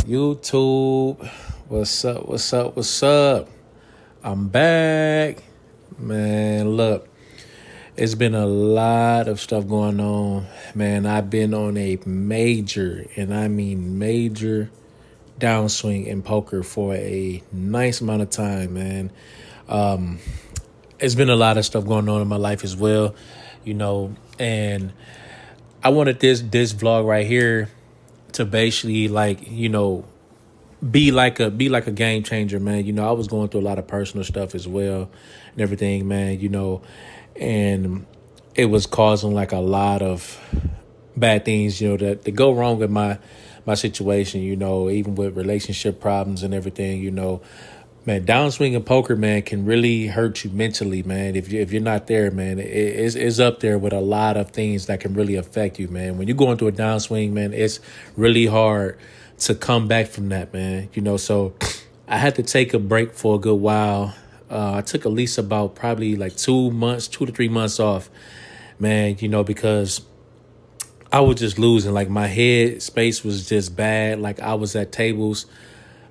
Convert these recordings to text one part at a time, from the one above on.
YouTube, what's up? What's up? What's up? I'm back, man. Look, it's been a lot of stuff going on, man. I've been on a major, and I mean major, downswing in poker for a nice amount of time, man. It's been a lot of stuff going on in my life as well, and I wanted this vlog right here to basically be like a game changer, man. I was going through a lot of personal stuff as well and everything, man, and it was causing like a lot of bad things, that go wrong with my situation, even with relationship problems and everything, man. Downswing in poker, man, can really hurt you mentally, man. If you're not there, man, it's up there with a lot of things that can really affect you, man. When you're going through a downswing, man, it's really hard to come back from that, man. So I had to take a break for a good while. I took at least about probably like 2 to 3 months off, man, because I was just losing. Like my head space was just bad. Like I was at tables,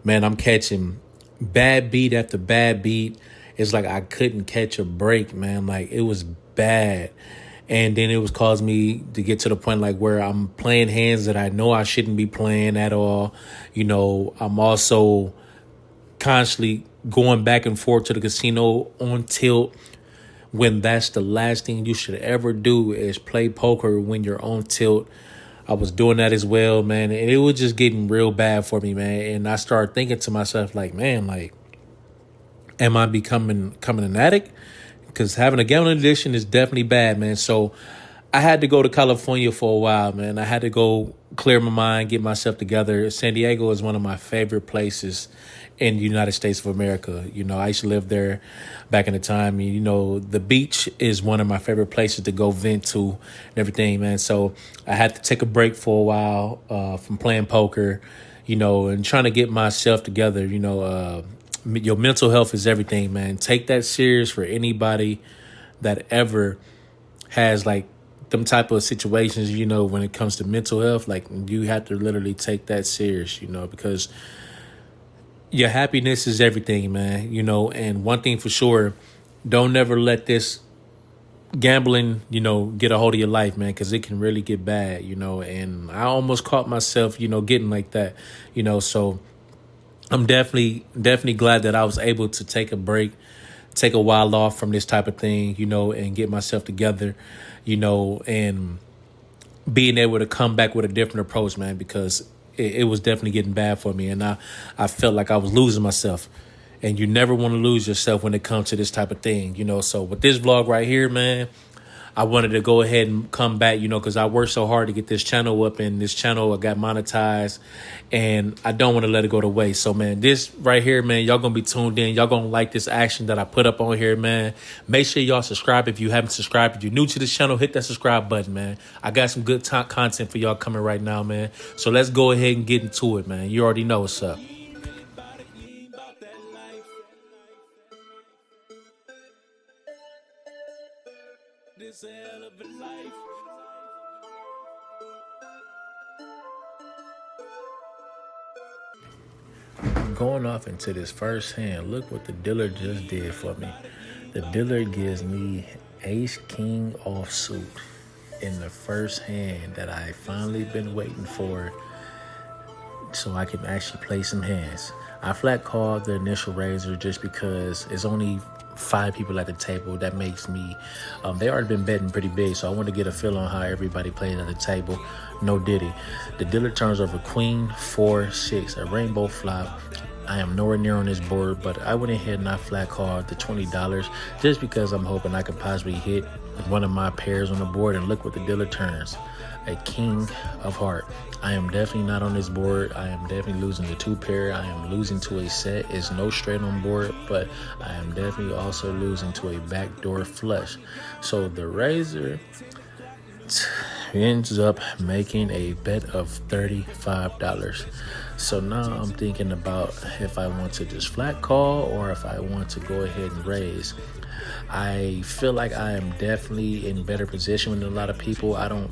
man, I'm catching bad beat after bad beat. It's like I couldn't catch a break, man. Like it was bad. And then it was causing me to get to the point like where I'm playing hands that I know I shouldn't be playing at all. I'm also constantly going back and forth to the casino on tilt, when that's the last thing you should ever do is play poker when you're on tilt. I was doing that as well, man, and it was just getting real bad for me, man. And I started thinking to myself, like, man, like, am I becoming an addict? Because having a gambling addiction is definitely bad, man. So I had to go to California for a while, man. I had to go clear my mind, get myself together. San Diego is one of my favorite places in the United States of America. I used to live there back in the time. The beach is one of my favorite places to go vent to and everything, man. So I had to take a break for a while from playing poker, and trying to get myself together. Your mental health is everything, man. Take that serious for anybody that ever has like them type of situations, when it comes to mental health. Like you have to literally take that serious, because your happiness is everything, man. And one thing for sure, don't never let this gambling, get a hold of your life, man, because it can really get bad, and I almost caught myself, getting like that, so I'm definitely glad that I was able to take a break, take a while off from this type of thing, and get myself together, and being able to come back with a different approach, man, because it was definitely getting bad for me. And I felt like I was losing myself. And you never want to lose yourself when it comes to this type of thing, So with this vlog right here, man, I wanted to go ahead and come back, because I worked so hard to get this channel up, and this channel got monetized, and I don't want to let it go to waste. So, man, this right here, man, y'all going to be tuned in. Y'all going to like this action that I put up on here, man. Make sure y'all subscribe if you haven't subscribed. If you're new to this channel, hit that subscribe button, man. I got some good content for y'all coming right now, man. So let's go ahead and get into it, man. You already know what's up. This hell of a life. Going off into this first hand, look what the dealer just did for me. The dealer gives me ace king offsuit in the first hand that I finally been waiting for, so I can actually play some hands. I flat called the initial raiser just because it's only 5 people at the table. That makes me, they already been betting pretty big, so I want to get a feel on how everybody played at the table. No diddy. The dealer turns over queen, 4, 6, a rainbow flop. I am nowhere near on this board, but I went ahead and I flat called the $20 just because I'm hoping I could possibly hit one of my pairs on the board. And look what the dealer turns. A king of heart. I am definitely not on this board. I am definitely losing the 2 pair. I am losing to a set. It's no straight on board, but I am definitely also losing to a backdoor flush. So the raiser ends up making a bet of $35. So now I'm thinking about if I want to just flat call or if I want to go ahead and raise. I feel like I am definitely in better position than a lot of people. I don't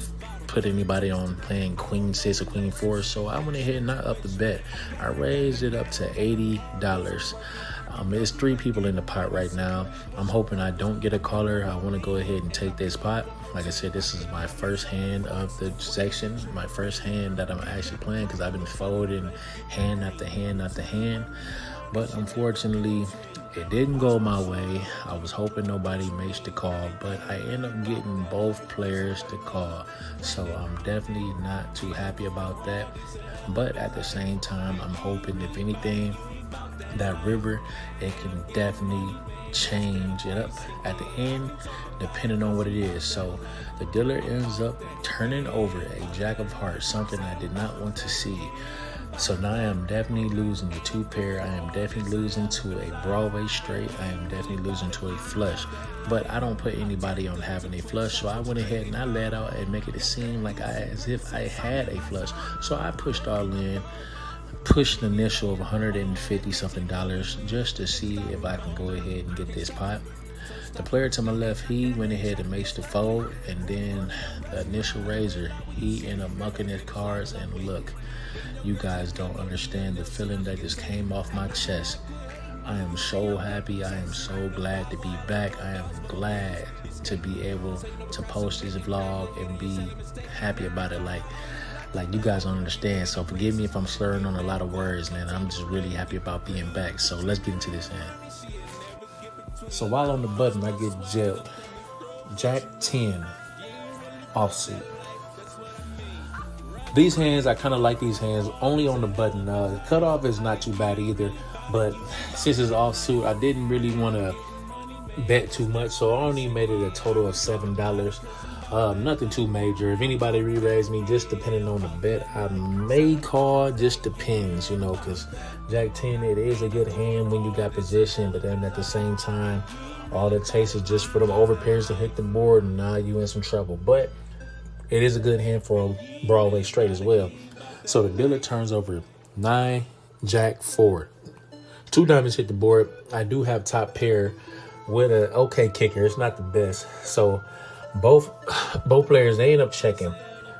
put anybody on playing queen 6 or queen 4, so I went ahead and I upped the bet. I raised it up to $80. There's 3 people in the pot right now. I'm hoping I don't get a caller. I want to go ahead and take this pot. Like I said, this is my first hand of the section, my first hand that I'm actually playing, because I've been folding hand after hand after hand. But unfortunately, it didn't go my way. I was hoping nobody makes the call, but I end up getting both players to call. So I'm definitely not too happy about that. But at the same time, I'm hoping, if anything, that river, it can definitely change it up at the end, depending on what it is. So the dealer ends up turning over a jack of hearts, something I did not want to see. So now I am definitely losing the 2 pair. I am definitely losing to a Broadway straight. I am definitely losing to a flush. But I don't put anybody on having a flush, so I went ahead and I let out and make it seem like as if I had a flush. So I pushed all in, pushed an initial of $150 something just to see if I can go ahead and get this pot. The player to my left, he went ahead and makes the fold, and then the initial raiser, he ended up mucking his cards, and look, you guys don't understand the feeling that just came off my chest. I am so happy. I am so glad to be back. I am glad to be able to post this vlog and be happy about it. Like you guys don't understand. So forgive me if I'm slurring on a lot of words, man. I'm just really happy about being back. So let's get into this hand. So while on the button, I get jailed. Jack 10 offsuit. These hands, I kind of like these hands only on the button. The cutoff is not too bad either, but since it's offsuit, I didn't really want to bet too much, so I only made it a total of $7. Nothing too major. If anybody re-raised me, just depending on the bet, I may call. Just depends, you know, because Jack 10, it is a good hand when you got position, but then at the same time, all it takes is just for them overpairs to hit the board, and now you in some trouble. But it is a good hand for a Broadway straight as well. So the dealer turns over 9, Jack 4. 2 diamonds hit the board. I do have top pair with an okay kicker. It's not the best. So both players, they end up checking.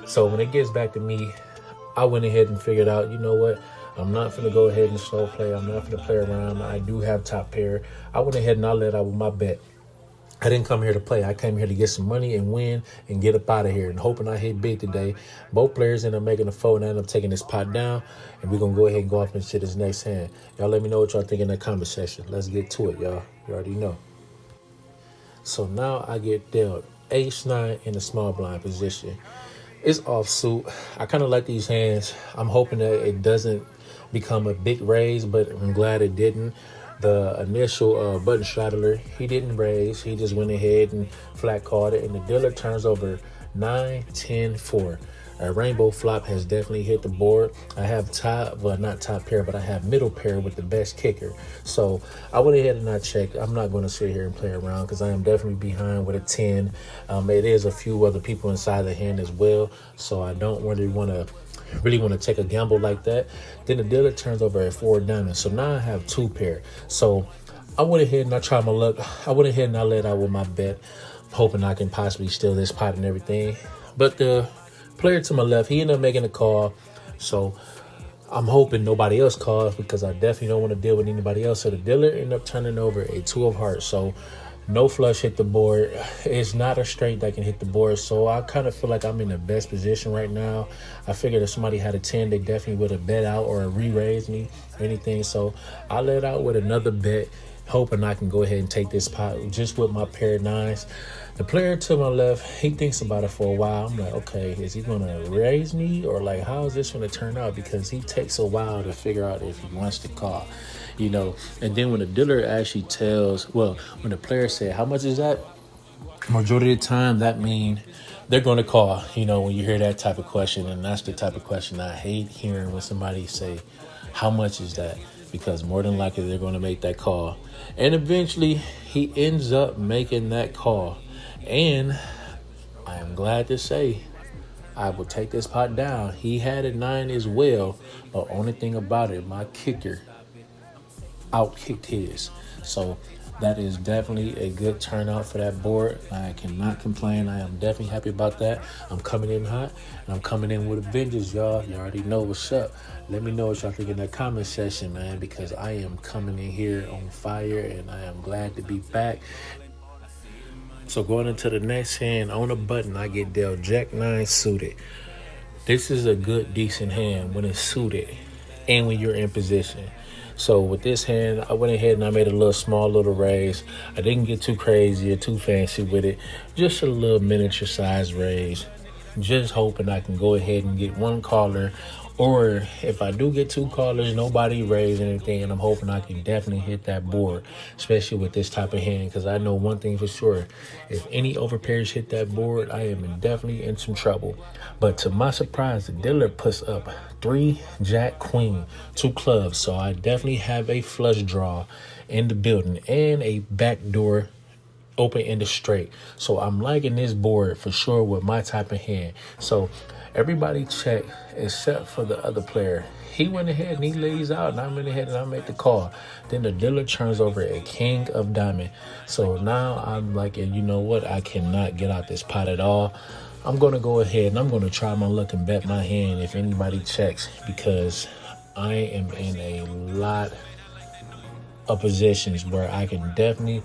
So when it gets back to me, I went ahead and figured out, you know what? I'm not going to go ahead and slow play. I'm not going to play around. I do have top pair. I went ahead and I let out with my bet. I didn't come here to play. I came here to get some money and win and get up out of here, and hoping I hit big today. Both players end up making a fold, and I end up taking this pot down, and we're going to go ahead and go off into this next hand. Y'all let me know what y'all think in that comment section. Let's get to it, y'all. You already know. So now I get dealt ace-9 in the small blind position. It's offsuit. I kind of like these hands. I'm hoping that it doesn't become a big raise, but I'm glad it didn't. The initial button straddler, he didn't raise. He just went ahead and flat called it, and the dealer turns over 9, 10, 4. A rainbow flop has definitely hit the board. I have not top pair, but I have middle pair with the best kicker. So I went ahead and I checked. I'm not going to sit here and play around because I am definitely behind with a 10. It is a few other people inside the hand as well, so I don't really want to take a gamble like that. Then the dealer turns over at 4 diamonds. So now I have 2 pair. So I went ahead and I tried my luck. I went ahead and I let out with my bet, hoping I can possibly steal this pot and everything. But the player to my left, he ended up making a call. So I'm hoping nobody else calls because I definitely don't want to deal with anybody else. So the dealer ended up turning over a 2 of hearts. So no flush hit the board. It's not a straight that can hit the board. So I kind of feel like I'm in the best position right now. I figured if somebody had a 10, they definitely would have bet out or re-raised me or anything. So I let out with another bet, hoping I can go ahead and take this pot just with my pair of 9s. The player to my left, he thinks about it for a while. I'm like, okay, is he going to raise me, or like, how is this going to turn out? Because he takes a while to figure out if he wants to call, you know. And then when the dealer actually when the player said, how much is that? Majority of the time, that means they're going to call, you know, when you hear that type of question. And that's the type of question I hate hearing when somebody say, how much is that? Because more than likely they're going to make that call. And eventually he ends up making that call. And I am glad to say I will take this pot down. He had a 9 as well. But only thing about it, my kicker outkicked his. So That is definitely a good turnout for that board. I cannot complain. I am definitely happy about that. I'm coming in hot, and I'm coming in with a vengeance, y'all. You already know what's up. Let me know what y'all think in that comment section, man, because I am coming in here on fire, and I am glad to be back. So going into the next hand, on the button, I get dealt Jack 9 suited. This is a good, decent hand when it's suited and when you're in position. So with this hand, I went ahead and I made a small little raise. I didn't get too crazy or too fancy with it. Just a little miniature size raise. Just hoping I can go ahead and get one caller. Or if I do get two callers, nobody raise anything, and I'm hoping I can definitely hit that board, especially with this type of hand, because I know one thing for sure. If any overpairs hit that board, I am definitely in some trouble. But to my surprise, the dealer puts up 3 Jack Queen, 2 clubs. So I definitely have a flush draw in the building and a backdoor open ended straight. So I'm liking this board for sure with my type of hand. So everybody check except for the other player. He went ahead and he lays out, and I went ahead and I made the call. Then the dealer turns over a king of diamond. So now I'm like, you know what? I cannot get out this pot at all. I'm going to go ahead and I'm going to try my luck and bet my hand if anybody checks, because I am in a lot of positions where I can definitely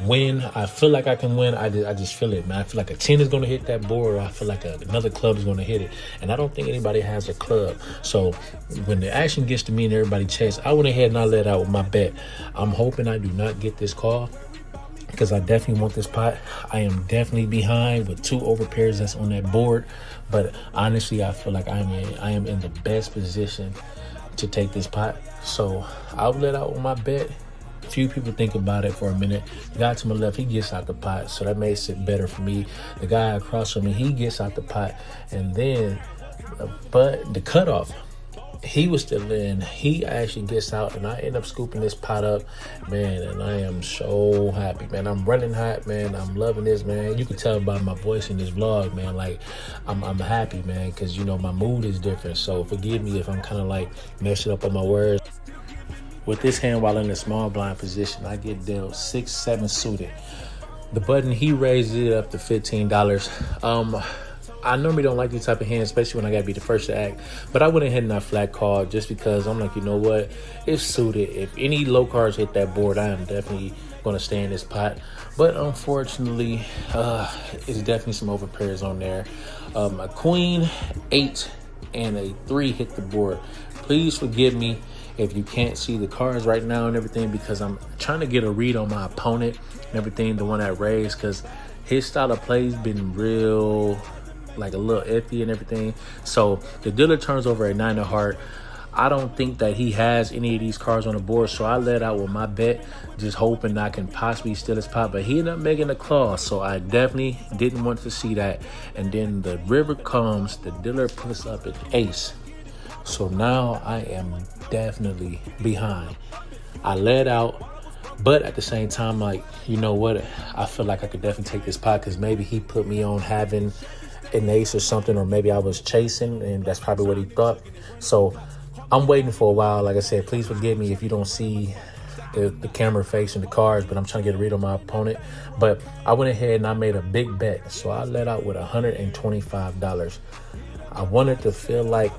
win. I feel like I can win. I just feel it, man. I feel like a 10 is going to hit that board, or I feel like another club is going to hit it. And I don't think anybody has a club. So when the action gets to me and everybody checks, I went ahead and I let out with my bet. I'm hoping I do not get this call, because I definitely want this pot. I am definitely behind with 2 overpairs that's on that board. But honestly, I feel like I am in the best position to take this pot. So I'll let out with my bet. Few people think about it for a minute. The guy to my left, he gets out the pot, so that makes it better for me. The guy across from me, he gets out the pot, and then but the cutoff, he was still in. He actually gets out, and I end up scooping this pot up, man, and I am so happy, man. I'm running hot, man. I'm loving this, man. You can tell by my voice in this vlog, man. Like, I'm happy, man, because, you know, my mood is different. So forgive me if I'm kind of like messing up on my words. With this hand, while in the small blind position, I get dealt 6-7 suited. The button, he raises it up to $15. I normally don't like these type of hands, especially when I gotta be the first to act. But I went ahead and I flat called just because I'm like, you know what? It's suited. If any low cards hit that board, I am definitely gonna stay in this pot. But unfortunately, it's definitely some overpairs on there. A queen, 8, and a 3 hit the board. Please forgive me if you can't see the cards right now and everything, because I'm trying to get a read on my opponent and everything, the one that raised, because his style of play's been real, like a little iffy and everything. So the dealer turns over a 9 of heart. I don't think that he has any of these cards on the board, so I let out with my bet, just hoping I can possibly steal his pot. But he ended up making a claw, so I definitely didn't want to see that. And then the river comes, the dealer puts up an ace. So now I am definitely behind. I let out, but at the same time, like, you know what? I feel like I could definitely take this pot, because maybe he put me on having an ace or something, or maybe I was chasing, and that's probably what he thought. So I'm waiting for a while. Like I said, please forgive me if you don't see the camera face and the cards, but I'm trying to get a read on my opponent. But I went ahead and I made a big bet. So I let out with $125. I wanted to feel like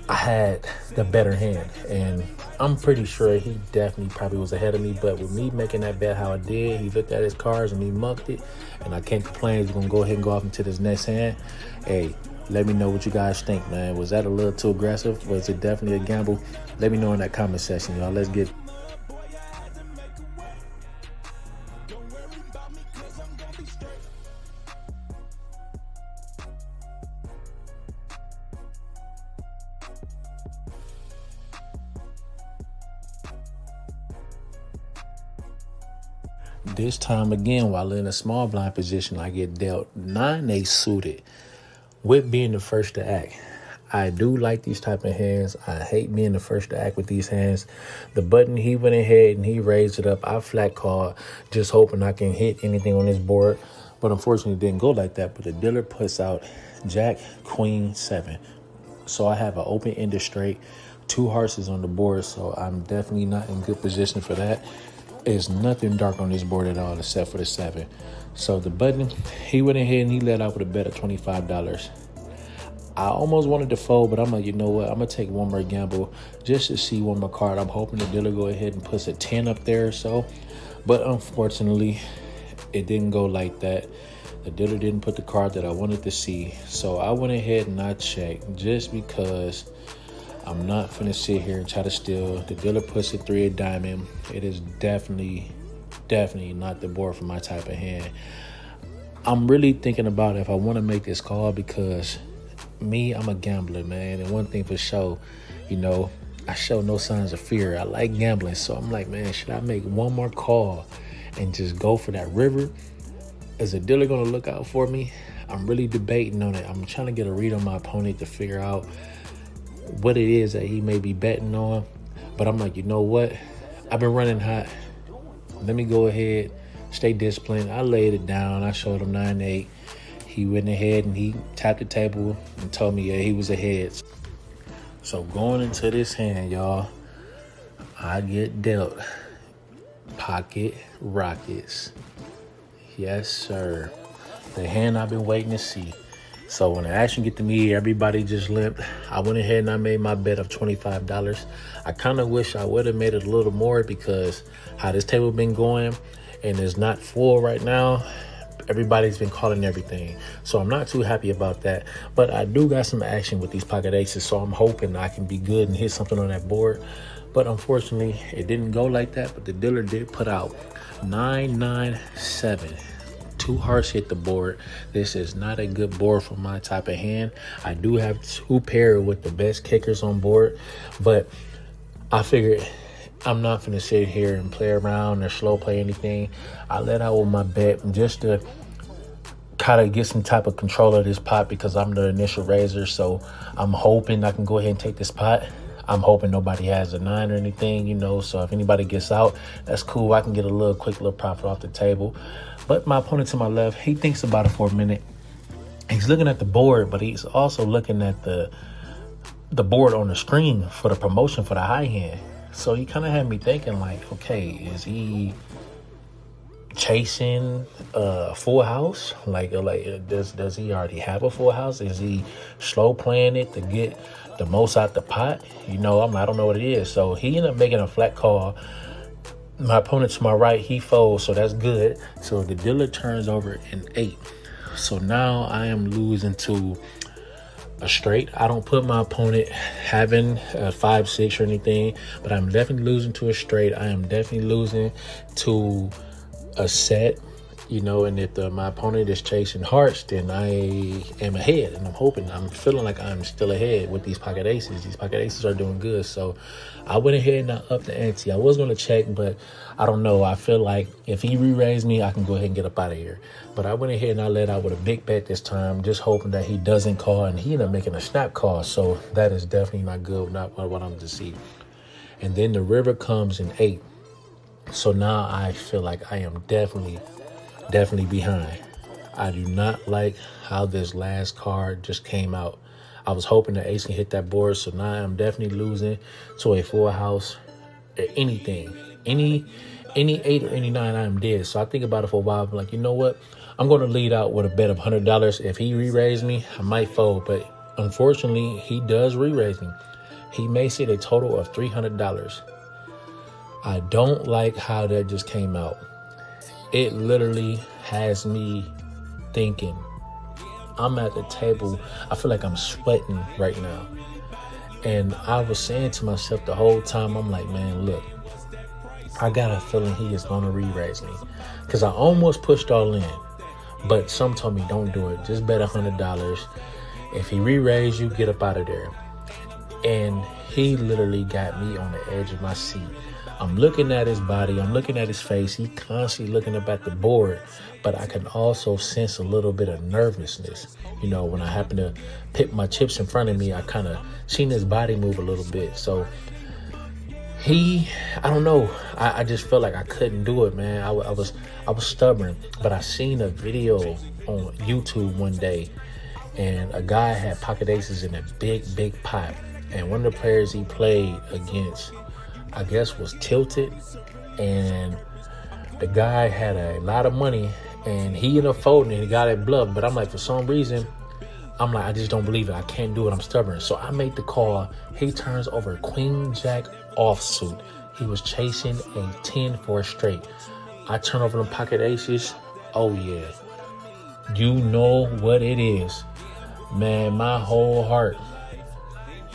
I had the better hand, and I'm pretty sure he definitely probably was ahead of me. But with me making that bet how I did, he looked at his cards and he mucked it, and I can't complain. He's gonna go ahead and go off into this next hand. Hey, let me know what you guys think, man. Was that a little too aggressive? Was it definitely a gamble? Let me know in that comment section, y'all. Let's get this time again, while in a small blind position, I get dealt 9-8 suited with being the first to act. I do like these type of hands. I hate being the first to act with these hands. The button, he went ahead and he raised it up. I flat called, just hoping I can hit anything on this board. But unfortunately, it didn't go like that. But the dealer puts out Jack, Queen, 7. So I have an open-ended straight, 2 hearts is on the board. So I'm definitely not in good position for that. There's nothing dark on this board at all except for the 7. So the button, he went ahead and he let out with a bet of $25. I almost wanted to fold, but I'm like, you know what? I'm going to take one more gamble just to see one more card. I'm hoping the dealer go ahead and puts a 10 up there or so. But unfortunately, it didn't go like that. The dealer didn't put the card that I wanted to see. So I went ahead and I checked just because I'm not finna sit here and try to steal. The dealer puts a 3 of diamond. It is definitely not the board for my type of hand. I'm really thinking about if I want to make this call because me, I'm a gambler, man. And one thing for sure, you know, I show no signs of fear. I like gambling. So I'm like, man, should I make one more call and just go for that river? Is the dealer going to look out for me? I'm really debating on it. I'm trying to get a read on my opponent to figure out what it is that he may be betting on. But I'm like, you know what? I've been running hot. Let me go ahead, stay disciplined. I laid it down. I showed him 9-8. He went ahead and he tapped the table and told me, yeah, he was ahead. So going into this hand, y'all, I get dealt pocket rockets. Yes, sir. The hand I've been waiting to see. So when the action get to me, everybody just limped. I went ahead and I made my bet of $25. I kind of wish I would have made it a little more because how this table been going and it's not full right now. Everybody's been calling everything. So I'm not too happy about that. But I do got some action with these pocket aces. So I'm hoping I can be good and hit something on that board. But unfortunately, it didn't go like that. But the dealer did put out 9-9-7. 2 hearts hit the board. This is not a good board for my type of hand. I do have 2 pairs with the best kickers on board, but I figured I'm not going to sit here and play around or slow play anything. I let out with my bet just to kind of get some type of control of this pot because I'm the initial raiser. So I'm hoping I can go ahead and take this pot. I'm hoping nobody has a 9 or anything, you know, so if anybody gets out, that's cool. I can get a quick little profit off the table. But my opponent to my left, he thinks about it for a minute. He's looking at the board, but he's also looking at the board on the screen for the promotion for the high hand. So he kind of had me thinking like, okay, is he chasing a full house? Like does he already have a full house? Is he slow playing it to get the most out the pot? You know, I don't know what it is. So he ended up making a flat call. My opponent to my right, he folds, so that's good. So the dealer turns over an 8. So now I am losing to a straight. I don't put my opponent having a 5-6 or anything, but I'm definitely losing to a straight. I am definitely losing to a set, you know, and if my opponent is chasing hearts, then I am ahead, and I'm feeling like I'm still ahead with these pocket aces. These pocket aces are doing good, so I went ahead and I upped the ante. I was going to check, but I don't know. I feel like if he re-raised me, I can go ahead and get up out of here. But I went ahead and I let out with a big bet this time, just hoping that he doesn't call, and he ended up making a snap call, so that is definitely not good, not what I'm to see. And then the river comes in 8. So now I feel like I am definitely behind. I do not like how this last card just came out. I was hoping the ace can hit that board, so now I'm definitely losing to a full house or anything. Any 8 or any 9, I am dead. So I think about it for a while. I'm like, you know what? I'm going to lead out with a bet of $100. If he re-raise me, I might fold. But unfortunately, he does re-raise me. He makes it a total of $300. I don't like how that just came out. It literally has me thinking. I'm at the table. I feel like I'm sweating right now. And I was saying to myself the whole time, I'm like, man, look, I got a feeling he is going to re-raise me. Because I almost pushed all in. But some told me, don't do it. Just bet $100. If he re-raise you, get up out of there. And he literally got me on the edge of my seat. I'm looking at his body. I'm looking at his face. He constantly looking up at the board. But I can also sense a little bit of nervousness. You know, when I happen to pick my chips in front of me, I kind of seen his body move a little bit. So I don't know. I just felt like I couldn't do it, man. I was stubborn. But I seen a video on YouTube one day, and a guy had pocket aces in a big pot. And one of the players he played against, I guess, was tilted. and the guy had a lot of money, and he ended up folding, and he got it bluff. But I'm like, for some reason, I'm like, I just don't believe it. I can't do it. I'm stubborn. So I made the call. He turns over Queen Jack offsuit. He was chasing a 10 for a straight. I turn over them pocket aces. Oh, yeah. You know what it is. Man, my whole heart,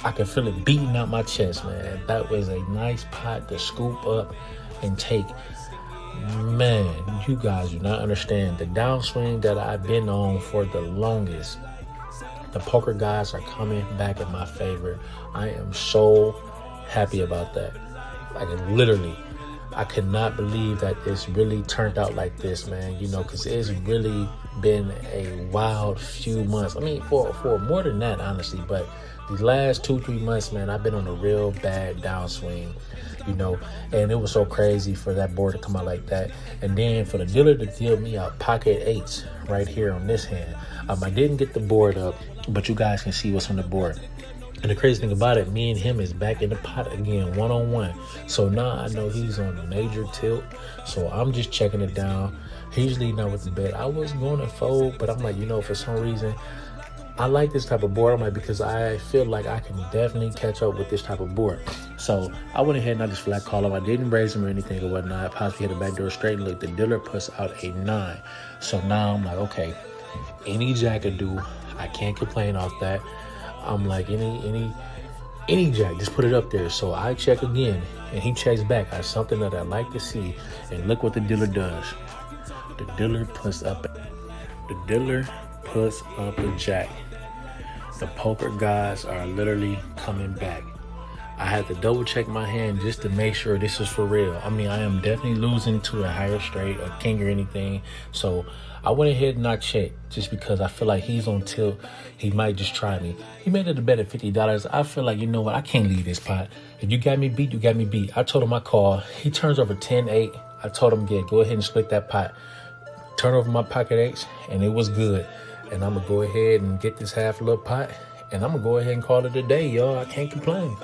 I can feel it beating out my chest, man. That was a nice pot to scoop up and take. Man, you guys do not understand. The downswing that I've been on for the longest, the poker guys are coming back in my favor. I am so happy about that. Like, literally, I could not believe that it's really turned out like this, man. You know, because it's really been a wild few months. I mean, for more than that, honestly. But these last 2-3 months, man, I've been on a real bad downswing, you know. And it was so crazy for that board to come out like that. And then for the dealer to deal me out pocket eights right here on this hand. I didn't get the board up, but you guys can see what's on the board. And the crazy thing about it, me and him is back in the pot again, one-on-one. So now I know he's on a major tilt. So I'm just checking it down. He's leading out with the bet. I was going to fold, but I'm like, you know, for some reason, I like this type of board. I'm like, because I feel like I can definitely catch up with this type of board. So I went ahead and I just flat call him. I didn't raise him or anything or whatnot. I possibly hit a backdoor straight. And look, the dealer puts out a 9. So now I'm like, okay, any jack could do. I can't complain off that. I'm like, any jack, just put it up there. So I check again, and he checks back. That's something that I like to see. And look what the dealer does. The dealer puts up a jack. The poker guys are literally coming back. I had to double check my hand just to make sure this is for real. I mean, I am definitely losing to a higher straight, a king or anything. So I went ahead and I checked just because I feel like he's on tilt. He might just try me. He made it a bet at $50. I feel like, you know what? I can't leave this pot. If you got me beat, you got me beat. I told him I call. He turns over 10-8. I told him, yeah, go ahead and split that pot. Turn over my pocket eights, and it was good. And I'm going to go ahead and get this half little pot, and I'm going to go ahead and call it a day, y'all. I can't complain.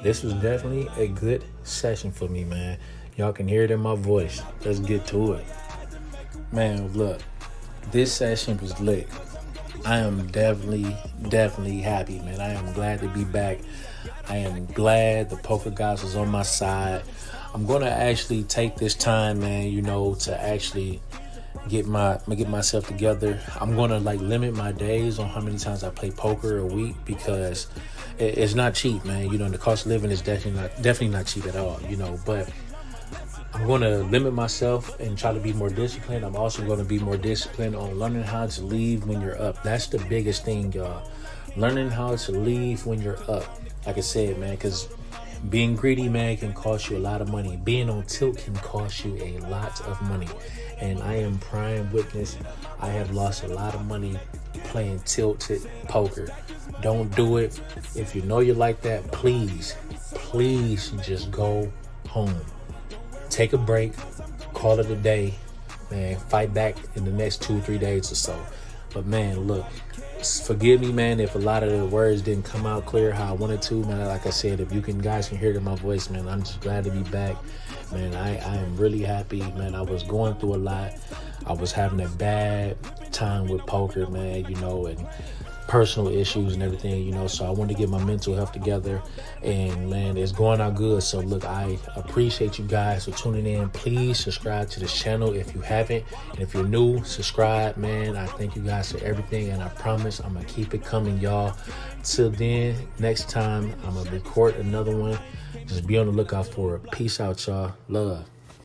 This was definitely a good session for me, man. Y'all can hear it in my voice. Let's get to it. Man, look, this session was lit. I am definitely happy, man. I am glad to be back. I am glad the poker guys was on my side. I'm going to actually take this time, man, you know, to actually get myself together. I'm going to like limit my days on how many times I play poker a week, because it's not cheap, man. You know, the cost of living is definitely not cheap at all, you know, but I'm going to limit myself and try to be more disciplined. I'm also going to be more disciplined on learning how to leave when you're up. That's the biggest thing, y'all. Learning how to leave when you're up. Like I said, man, because being greedy, man, can cost you a lot of money. Being on tilt can cost you a lot of money. And I am prime witness. I have lost a lot of money playing tilted poker. Don't do it. If you know you're like that, please just go home. Take a break. Call it a day. Man, fight back in the next 2-3 days or so. But man, look, forgive me, man, if a lot of the words didn't come out clear how I wanted to, man. Like I said, if you guys can hear it in my voice, man, I'm just glad to be back. Man, I am really happy, man. I was going through a lot. I was having a bad time with poker, man, you know, and personal issues and everything, you know, so I wanted to get my mental health together, and man, it's going out good. So look, I appreciate you guys for tuning in. Please subscribe to this channel if you haven't, and if you're new, subscribe, man. I thank you guys for everything, and I promise I'm gonna keep it coming, y'all. Till then, next time I'm gonna record another one. Just be on the lookout for it. Peace out, y'all. Love.